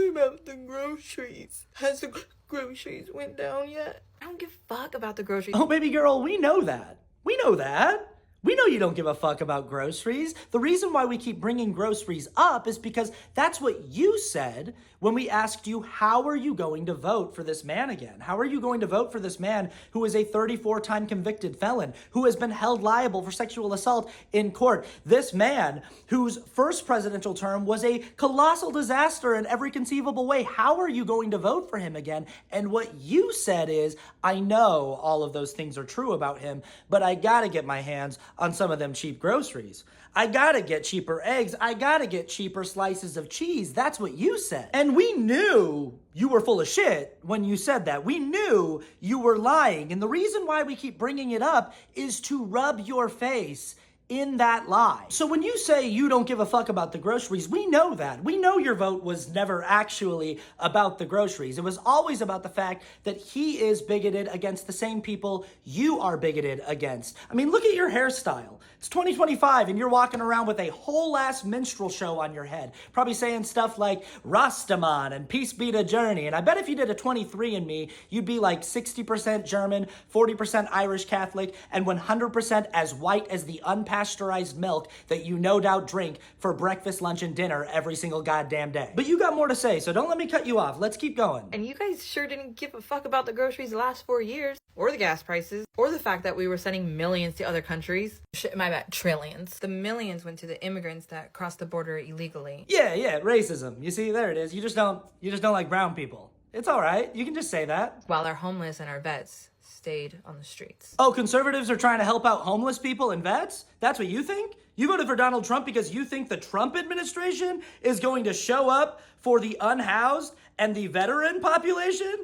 about the groceries? Has the groceries went down yet? I don't give a fuck about the groceries. Oh, baby girl, we know that. We know that. We know you don't give a fuck about groceries. The reason why we keep bringing groceries up is because that's what you said when we asked you, how are you going to vote for this man again? How are you going to vote for this man who is a 34-time convicted felon, who has been held liable for sexual assault in court? This man whose first presidential term was a colossal disaster in every conceivable way. How are you going to vote for him again? And what you said is, I know all of those things are true about him, but I gotta get my hands on some of them cheap groceries. I gotta get cheaper eggs. I gotta get cheaper slices of cheese. That's what you said. And we knew you were full of shit when you said that. We knew you were lying. And the reason why we keep bringing it up is to rub your face in that lie. So when you say you don't give a fuck about the groceries, we know that. We know your vote was never actually about the groceries. It was always about the fact that he is bigoted against the same people you are bigoted against. I mean, look at your hairstyle. It's 2025 and you're walking around with a whole ass minstrel show on your head, probably saying stuff like Rastaman and Peace Be to Journey. And I bet if you did a 23andMe, you'd be like 60% German, 40% Irish Catholic, and 100% as white as the unpasteurized milk that you no doubt drink for breakfast, lunch, and dinner every single goddamn day. But you got more to say, so don't let me cut you off. Let's keep going. And you guys sure didn't give a fuck about the groceries the last 4 years, or the gas prices, or the fact that we were sending millions to other countries. Shit, my bad, trillions. The millions went to the immigrants that crossed the border illegally. Yeah, racism. You see, there it is. You just don't like brown people. It's all right. You can just say that. While our homeless and our vets stayed on the streets. Oh, conservatives are trying to help out homeless people and vets? That's what you think? You voted for Donald Trump because you think the Trump administration is going to show up for the unhoused and the veteran population?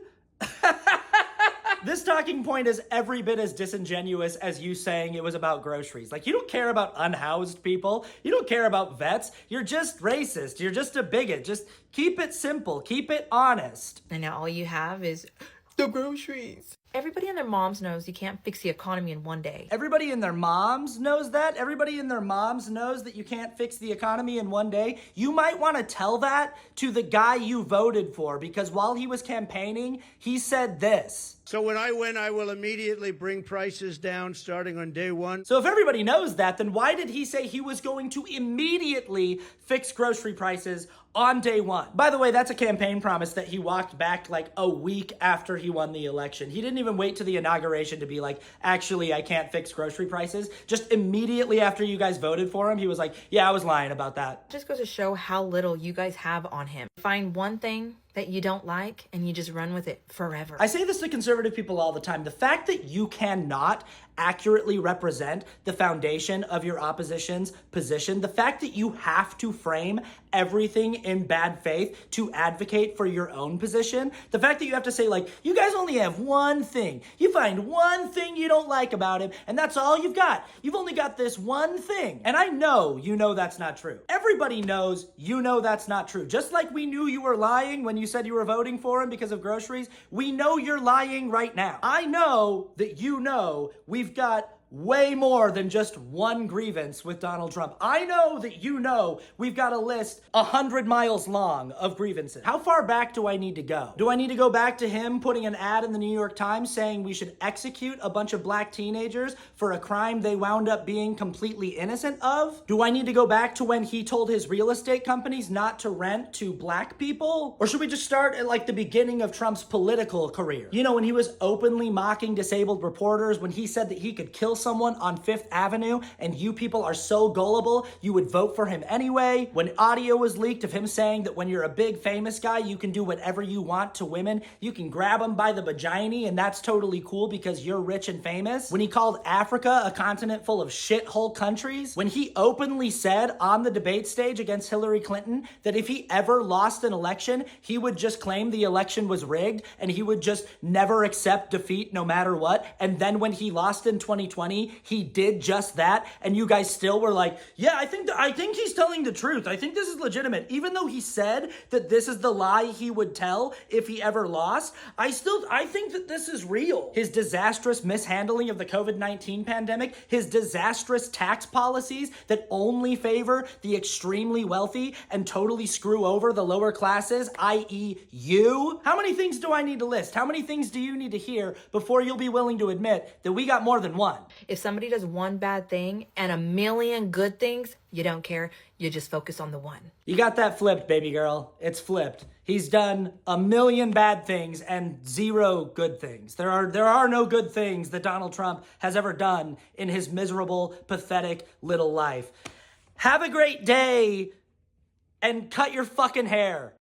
This talking point is every bit as disingenuous as you saying it was about groceries. Like, you don't care about unhoused people. You don't care about vets. You're just racist. You're just a bigot. Just keep it simple. Keep it honest. And now all you have is the groceries. Everybody and their moms knows you can't fix the economy in one day. Everybody and their moms knows that. Everybody and their moms knows that you can't fix the economy in one day. You might want to tell that to the guy you voted for, because while he was campaigning, he said this. So when I win, I will immediately bring prices down starting on day one. So if everybody knows that, then why did he say he was going to immediately fix grocery prices on day one? By the way, that's a campaign promise that he walked back like a week after he won the election. He didn't even wait to the inauguration to be like, actually, I can't fix grocery prices. Just immediately after you guys voted for him, he was like, yeah, I was lying about that. Just goes to show how little you guys have on him. Find one thing that you don't like and you just run with it forever. I say this to conservative people all the time. The fact that you cannot accurately represent the foundation of your opposition's position, the fact that you have to frame everything in bad faith to advocate for your own position, the fact that you have to say, like, you guys only have one thing. You find one thing you don't like about him, and that's all you've got. You've only got this one thing. And I know you know that's not true. Everybody knows you know that's not true. Just like we knew you were lying when you said you were voting for him because of groceries, we know you're lying right now. I know that you know we've got way more than just one grievance with Donald Trump. I know that you know we've got a list 100 miles long of grievances. How far back do I need to go? Do I need to go back to him putting an ad in the New York Times saying we should execute a bunch of black teenagers for a crime they wound up being completely innocent of? Do I need to go back to when he told his real estate companies not to rent to black people? Or should we just start at like the beginning of Trump's political career? You know, when he was openly mocking disabled reporters, when he said that he could kill someone on Fifth Avenue and you people are so gullible you would vote for him anyway. When audio was leaked of him saying that when you're a big famous guy you can do whatever you want to women, you can grab them by the vagina and that's totally cool because you're rich and famous. When he called Africa a continent full of shithole countries. When he openly said on the debate stage against Hillary Clinton that if he ever lost an election he would just claim the election was rigged and he would just never accept defeat no matter what. And then when he lost in 2020 2020, he did just that, and you guys still were like, yeah, I think he's telling the truth. I think this is legitimate. Even though he said that this is the lie he would tell if he ever lost, I think that this is real. His disastrous mishandling of the COVID-19 pandemic, his disastrous tax policies that only favor the extremely wealthy and totally screw over the lower classes, i.e. you. How many things do I need to list? How many things do you need to hear before you'll be willing to admit that we got more than one? If somebody does one bad thing and a million good things, you don't care. You just focus on the one. You got that flipped, baby girl. It's flipped. He's done a million bad things and 0 good things. There are no good things that Donald Trump has ever done in his miserable, pathetic little life. Have a great day and cut your fucking hair.